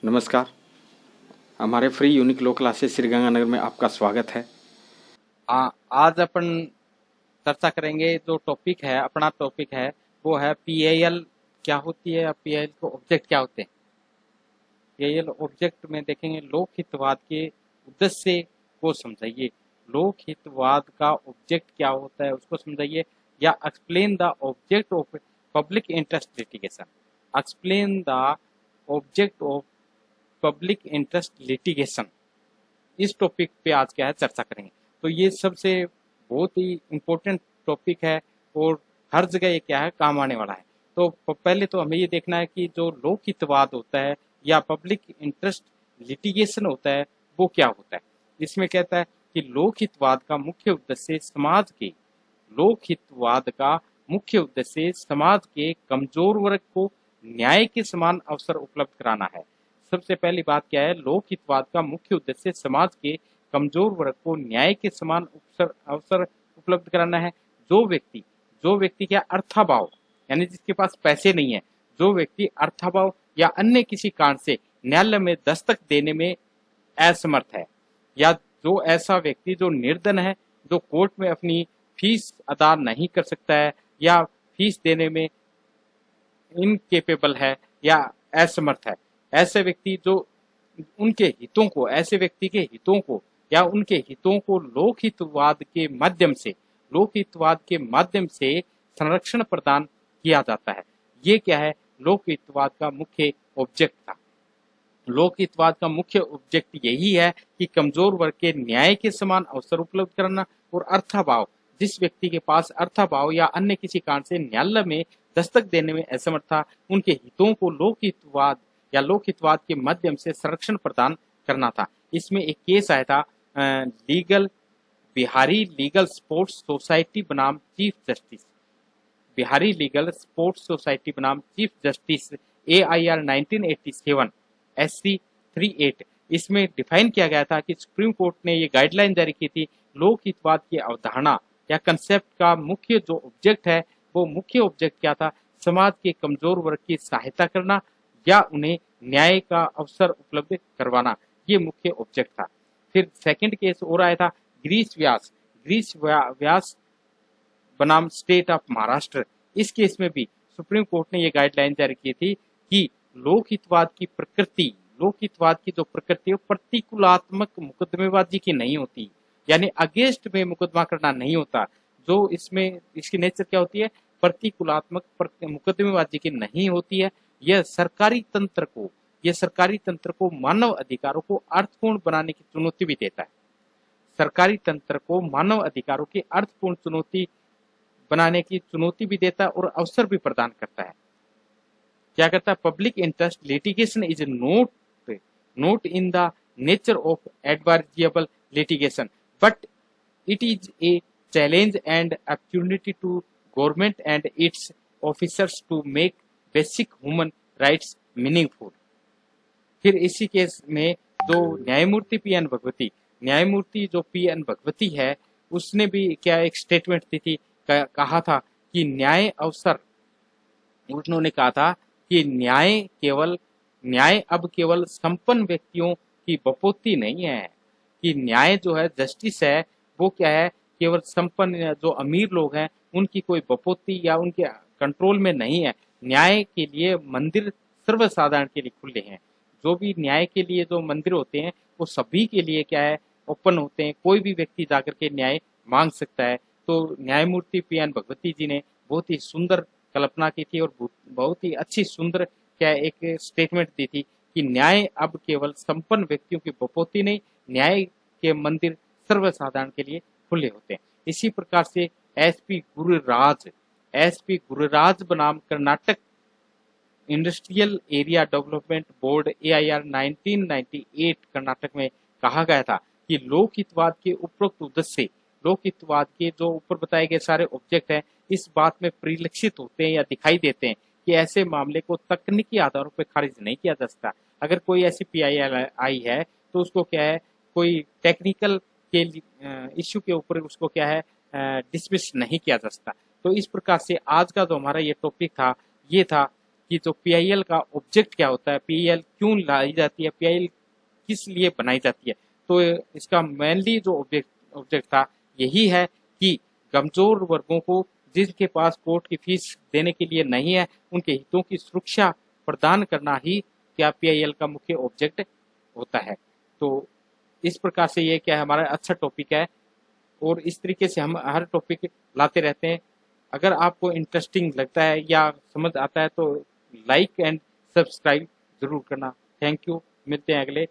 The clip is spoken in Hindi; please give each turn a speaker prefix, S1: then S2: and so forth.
S1: नमस्कार। हमारे free unique law classes Sriganganagar में आपका स्वागत है।
S2: आज अपन चर्चा करेंगे। जो टॉपिक है, अपना टॉपिक है वो है पीएएल क्या होती है, पीएएल को ऑब्जेक्ट क्या होते हैं। पीएएल ऑब्जेक्ट में देखेंगे लोक हितवाद के उद्देश्य को समझाइए। लोक हितवाद का ऑब्जेक्ट क्या होता है उसको समझाइए, या explain the object of public interest litigation. Explain the object of public interest litigation, इस टॉपिक पे आज क्या है चर्चा करेंगे। तो ये सबसे बहुत ही इम्पोर्टेंट टॉपिक है और हर जगह ये क्या है काम आने वाला है। तो पहले तो हमें ये देखना है कि जो लोक हितवाद होता है या पब्लिक इंटरेस्ट लिटिगेशन होता है वो क्या होता है। इसमें कहता है कि लोक हितवाद का मुख्य उद्देश्य समाज के लोक हितवाद का मुख्य उद्देश्य समाज के कमजोर वर्ग को न्याय के समान अवसर उपलब्ध कराना है। सबसे पहली बात क्या है, लोक हितवाद का मुख्य उद्देश्य समाज के कमजोर वर्ग को न्याय के समान अवसर उपलब्ध कराना है। जो व्यक्ति क्या अर्थाभाव, यानी जिसके पास पैसे नहीं है, जो व्यक्ति अर्थाभाव या अन्य किसी कारण से न्यायालय में दस्तक देने में असमर्थ है, या जो ऐसा व्यक्ति जो निर्धन है, जो कोर्ट में अपनी फीस अदा नहीं कर सकता है या फीस देने में इनकेपेबल है या असमर्थ है, ऐसे व्यक्ति जो उनके हितों को, ऐसे व्यक्ति के हितों को या उनके हितों को लोकहितवाद के माध्यम से संरक्षण प्रदान किया जाता है। ये क्या है, लोकहितवाद का मुख्य ऑब्जेक्ट था। लोकहितवाद का मुख्य ऑब्जेक्ट यही है कि कमजोर वर्ग के न्याय के समान अवसर उपलब्ध कराना और अर्थाभाव, जिस व्यक्ति के पास अर्थाभाव या अन्य किसी कारण से न्यायालय में दस्तक देने में असमर्थ था, उनके हितों को लोकहितवाद के माध्यम से संरक्षण प्रदान करना था। इसमें एक केस आया था, बिहारी लीगल स्पोर्ट्स सोसाइटी बनाम chief justice, Bihari legal sports society बनाम चीफ जस्टिस AIR 1987 SC 38। इसमें डिफाइन किया गया था कि सुप्रीम कोर्ट ने ये गाइडलाइन जारी की थी, लोकहितवाद की अवधारणा या कंसेप्ट का मुख्य जो ऑब्जेक्ट है, वो मुख्य ऑब्जेक्ट क्या था, समाज के कमजोर वर्ग की सहायता करना या उन्हें न्याय का अवसर उपलब्ध करवाना, ये मुख्य ऑब्जेक्ट था। फिर सेकंड केस और आया था, ग्रीस व्यास बनाम स्टेट ऑफ महाराष्ट्र। इस केस में भी सुप्रीम कोर्ट ने ये गाइडलाइन जारी की थी कि लोकहितवाद की जो प्रकृति है प्रतिकूलात्मक मुकदमेबाजी की नहीं होती, यानी अगेंस्ट में मुकदमा करना नहीं होता। जो इसमें इसकी नेचर क्या होती है, प्रतिकूलात्मक मुकदमेबाजी की नहीं होती है। यह सरकारी तंत्र को मानव अधिकारों को अर्थपूर्ण बनाने की चुनौती भी देता है। सरकारी तंत्र को मानव अधिकारों की अर्थपूर्ण बनाने की चुनौती भी देता है और अवसर भी प्रदान करता है। क्या करता है, public interest litigation is not in the nature of adversarial litigation, but it is a challenge and opportunity to government and its officers to make basic human rights meaningful। फिर इसी केस में जो न्यायमूर्ति पी एन भगवती है, उसने भी क्या एक स्टेटमेंट दी थी, कहा था कि उन्होंने कहा था कि न्याय अब केवल संपन्न व्यक्तियों की बपोती नहीं है, कि न्याय जो है, जस्टिस है, वो क्या है, केवल संपन्न जो अमीर लोग हैं उनकी कोई बपोती या उनके कंट्रोल में नहीं है। न्याय के लिए मंदिर सर्वसाधारण के लिए खुले हैं। जो भी न्याय के लिए जो मंदिर होते हैं वो सभी के लिए क्या है, ओपन होते हैं। कोई भी व्यक्ति जाकर के न्याय मांग सकता है। तो न्यायमूर्ति PN भगवती जी ने बहुत ही सुंदर कल्पना की थी और बहुत ही अच्छी सुंदर क्या एक स्टेटमेंट दी थी कि न्याय अब केवल संपन्न व्यक्तियों की बपोती नहीं, न्याय के मंदिर सर्वसाधारण के लिए खुले होते हैं। इसी प्रकार से SP गुरुराज बनाम Karnataka industrial area development board AIR 1998 Karnataka में कहा गया था कि लोकहितवाद के उपरोक्त उद्देश्य, लोकहितवाद के जो ऊपर बताए गए सारे ऑब्जेक्ट हैं, इस बात में परिलक्षित होते हैं या दिखाई देते हैं कि ऐसे मामले को तकनीकी आधारों पर खारिज नहीं किया जा सकता। अगर कोई ऐसी PIL है तो उसको क्या है, कोई टेक्निकल के इश्यू के ऊपर उसको क्या है, डिसमिस नहीं किया जा सकता। तो इस प्रकार से आज का जो हमारा ये टॉपिक था, ये था कि जो पीआईएल का ऑब्जेक्ट क्या होता है, पीआईएल क्यों लाई जाती है, पीआईएल किस लिए बनाई जाती है। तो इसका मेनली जो ऑब्जेक्ट था यही है कि कमजोर वर्गों को, जिनके पास कोर्ट की फीस देने के लिए नहीं है, उनके हितों की सुरक्षा प्रदान करना ही क्या पीआईएल का मुख्य ऑब्जेक्ट होता है। तो इस प्रकार से ये क्या हमारा अच्छा टॉपिक है और इस तरीके से हम हर टॉपिक लाते रहते हैं। अगर आपको इंटरेस्टिंग लगता है या समझ आता है तो लाइक एंड सब्सक्राइब जरूर करना। थैंक यू, मिलते हैं अगले